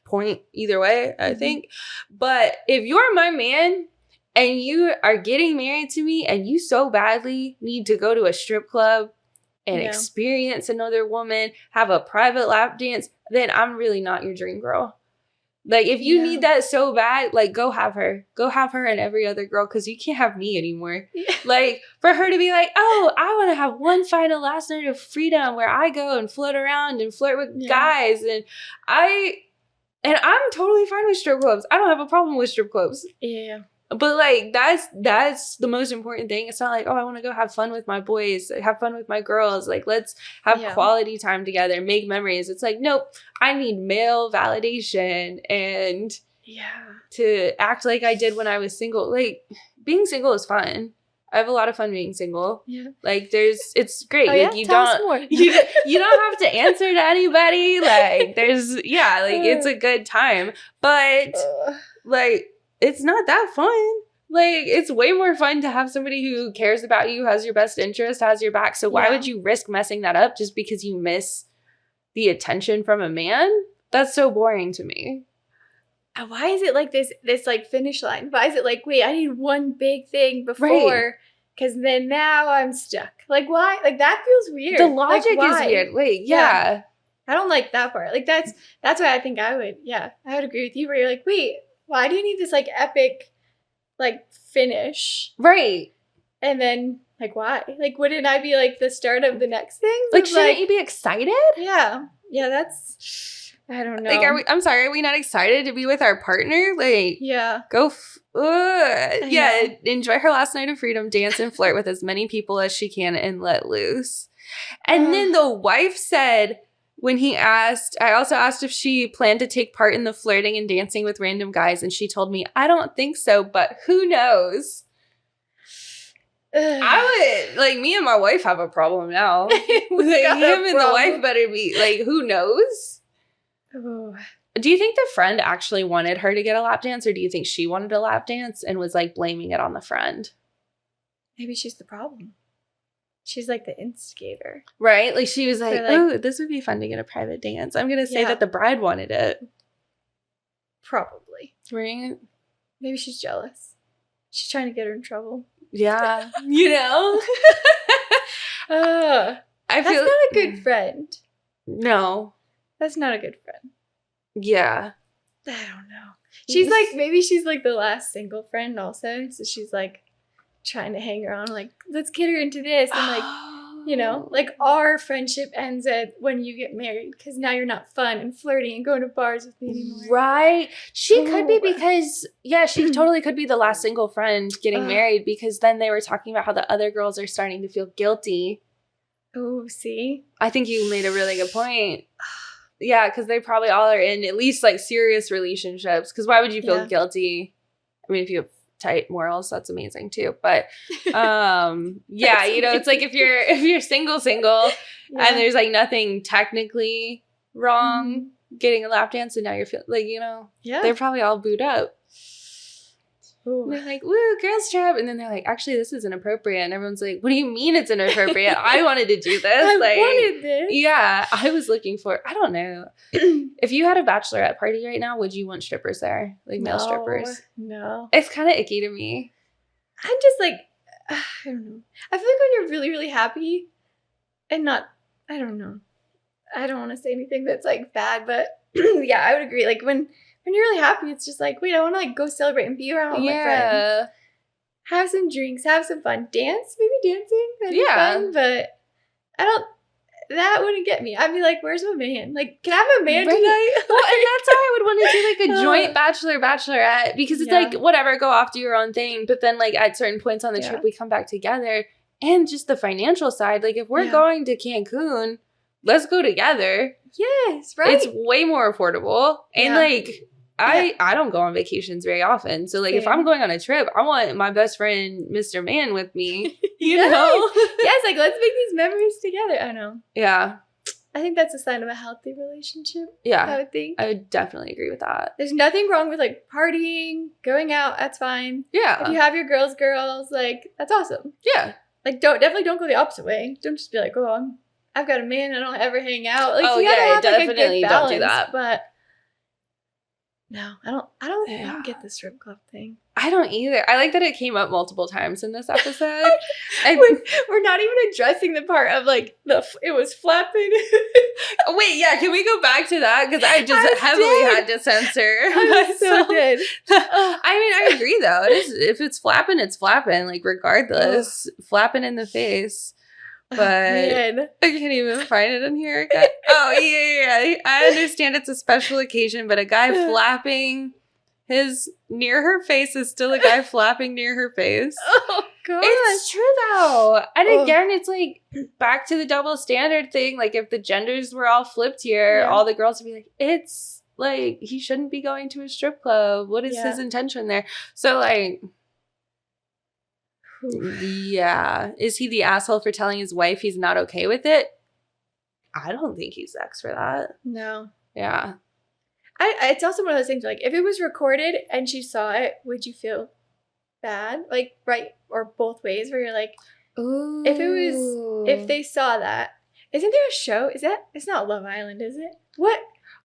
point either way, I think. But if you're my man and you are getting married to me and you so badly need to go to a strip club and experience another woman, have a private lap dance, then I'm really not your dream girl. Like, if you need that so bad, like, go have her. Go have her and every other girl, because you can't have me anymore. Yeah. Like, for her to be like, oh, I want to have one final last night of freedom where I go and float around and flirt with guys. And I'm totally fine with strip clubs. I don't have a problem with strip clubs. Yeah. But, like, that's the most important thing. It's not like, oh, I want to go have fun with my boys, have fun with my girls. Like, let's have quality time together, make memories. It's like, nope, I need male validation and to act like I did when I was single. Like, being single is fun. I have a lot of fun being single. Yeah. Like, it's great. Oh, like, you don't have to answer to anybody. Like, it's a good time. But, like, it's not that fun. Like, it's way more fun to have somebody who cares about you, has your best interest, has your back. So why would you risk messing that up just because you miss the attention from a man? That's so boring to me. why is it like this like finish line? Why is it like, wait, I need one big thing before, Right. because then now I'm stuck. Like, why? Like, that feels weird. The logic Like, is why? weird. Wait, Yeah. yeah. I don't like that part. Like, that's why I think I would agree with you, where you're like, wait, why do you need this like epic like finish? Right. And then like, why? Like, wouldn't I be like the start of the next thing? Like, shouldn't you be excited? Yeah. Yeah, that's, I don't know. Like, I'm sorry, are we not excited to be with our partner? Like, Yeah. go, know. enjoy her last night of freedom, dance and flirt with as many people as she can and let loose. And then the wife said, when he asked, I also asked if she planned to take part in the flirting and dancing with random guys, and she told me, I don't think so, but who knows? I would, like, me and my wife have a problem now. Like, him and the wife better be, like, who knows? Oh. Do you think the friend actually wanted her to get a lap dance, or do you think she wanted a lap dance and was, like, blaming it on the friend? Maybe she's the problem. She's like the instigator. Right? Like, she was like, like, oh, this would be fun to get a private dance. I'm going to say that the bride wanted it. Probably. Right? Maybe she's jealous. She's trying to get her in trouble. Yeah. You know? That's not a good friend. No. That's not a good friend. Yeah. I don't know. She's like, maybe she's like the last single friend also. So she's like trying to hang around, like, let's get her into this. And like, you know, like our friendship ends at when you get married, because now you're not fun and flirty and going to bars with me anymore. Right. She could be, because, yeah, she totally could be the last single friend getting married, because then they were talking about how the other girls are starting to feel guilty. Oh, see? I think you made a really good point. Yeah, because they probably all are in at least like serious relationships. Because why would you feel guilty? I mean, if you have tight morals, that's amazing too. But yeah, you know, it's like if you're single and there's like nothing technically wrong getting a lap dance, and now you're feeling like, you know, they're probably all booed up. And they're like, woo, girls trip. And then they're like, actually, this is inappropriate. And everyone's like, what do you mean it's inappropriate? I wanted to do this. I like, wanted this. Yeah, I was looking for, I don't know. If you had a bachelorette party right now, would you want strippers there? Like male strippers? No. It's kind of icky to me. I'm just like, I don't know. I feel like when you're really, really happy and not, I don't know. I don't want to say anything that's like bad, but yeah, I would agree. Like when you're really happy, it's just like, wait, I want to like go celebrate and be around all my friends. Have some drinks, have some fun. Dance, maybe dancing. That'd be fun, but that wouldn't get me. I'd be like, where's my man? Like, can I have a man tonight? Well, and that's why I would want to do like a joint bachelorette, because it's like, whatever, go off, do your own thing. But then like at certain points on the trip, we come back together. And just the financial side, like if we're going to Cancun, let's go together. Yes, right. It's way more affordable. And like, I don't go on vacations very often. So like if I'm going on a trip, I want my best friend, Mr. Man, with me. You know? Yes, like let's make these memories together. I know. Yeah. I think that's a sign of a healthy relationship. Yeah. I would think. I would definitely agree with that. There's nothing wrong with like partying, going out, that's fine. Yeah. If you have your girls, like that's awesome. Yeah. Like definitely don't go the opposite way. Don't just be like, oh, I've got a man, I don't ever hang out. Like, you gotta have, definitely like, a good balance, don't do that. But no, I don't get the strip club thing. I don't either. I like that it came up multiple times in this episode. We're not even addressing the part of like it was flapping. Oh, wait, yeah, can we go back to that? Because I just heavily had to censor. I so did. I mean, I agree though. It is, if it's flapping, it's flapping. Like regardless, flapping in the face. But I can't even find it in here. Oh, yeah. I understand it's a special occasion, but a guy flapping near her face is still a guy flapping near her face. Oh, gosh. It's true, though. And again, it's like back to the double standard thing. Like, if the genders were all flipped here, all the girls would be like, it's like, he shouldn't be going to a strip club. What is his intention there? So, like... Yeah. Is he the asshole for telling his wife he's not okay with it? I don't think he's X for that. No. Yeah. It's also one of those things where, like, if it was recorded and she saw it, would you feel bad? Like, right, or both ways, where you're like, ooh. If they saw that, isn't there a show? It's not Love Island, is it? What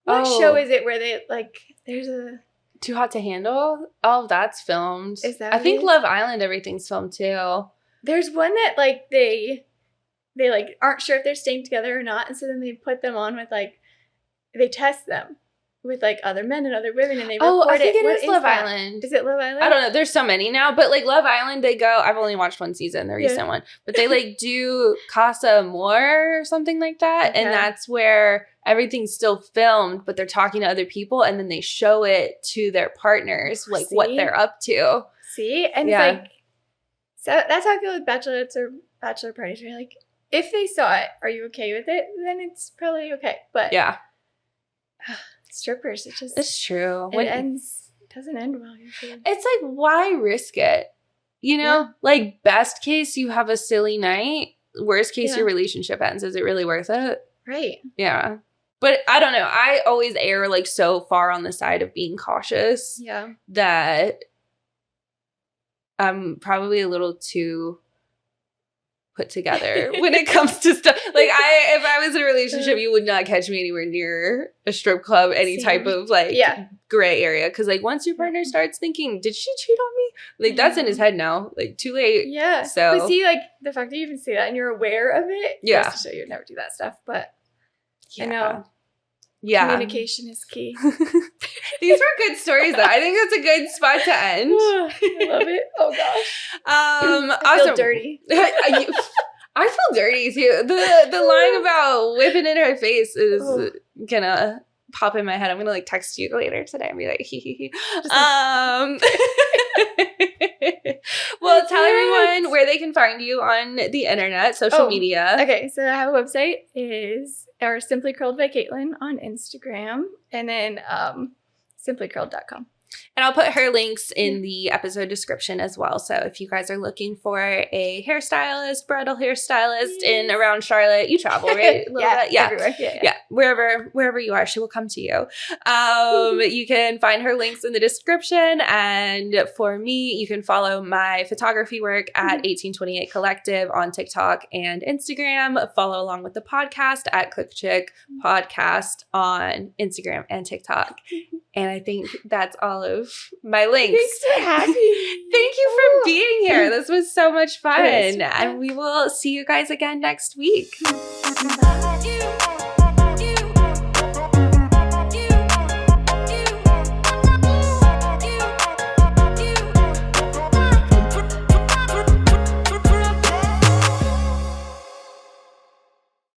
show is it where they, like, there's a... Too Hot to Handle? All of that's filmed. Is that I what think it is? Love Island, everything's filmed too. There's one that like they like aren't sure if they're staying together or not, and so then they put them on with like they test them with like other men and other women, and they record Oh, I think it What is Love that? Island. Is it Love Island? I don't know. There's so many now, but like Love Island, they go. I've only watched one season, the recent one, but they like do Casa Amor or something like that, and Okay. that's where everything's still filmed, but they're talking to other people, and then they show it to their partners, like what See? they're up to. See, and Yeah. it's like so that's how I feel with bachelorettes or bachelor parties. Where you're like, if they saw it, are you okay with it? Then it's probably okay. But Yeah, strippers, it just it's true. it doesn't end well usually. It's like, why risk it? You know, Yeah. like best case, you have a silly night. Worst case, Yeah. your relationship ends. Is it really worth it? Right. Yeah. But I don't know. I always err like so far on the side of being cautious Yeah. that I'm probably a little too put together when it comes to stuff. Like if I was in a relationship, you would not catch me anywhere near a strip club, any Same. type of like Yeah. gray area. Cause like once your partner starts thinking, did she cheat on me? Like that's in his head now. Like too late. Yeah. So- but see, like the fact that you even say that and you're aware of it, Yeah. goes to show you would never do that stuff. But I know Yeah. communication is key. These were good stories though. I think that's a good spot to end. I love it. Oh gosh. I Awesome. feel dirty. I feel dirty too. The line about whipping in her face is Oh. gonna pop in my head. I'm gonna like text you later today and be like, hee hee hee. Well, tell everyone where they can find you on the internet, social media. Okay, so I have a website or Simply Curled by Kaitlyn on Instagram, and then simplycurled.com. And I'll put her links in the episode description as well. So if you guys are looking for a hairstylist, bridal hairstylist in around Charlotte, you travel, right? A little bit? Yeah. Everywhere. Yeah, wherever you are, she will come to you. You can find her links in the description. And for me, you can follow my photography work at 1828 Collective on TikTok and Instagram. Follow along with the podcast at Click Chick Podcast on Instagram and TikTok. And I think that's all of my links. Thanks for having me. Thank you for being here. This was so much fun. It was fun. And we will see you guys again next week. Bye.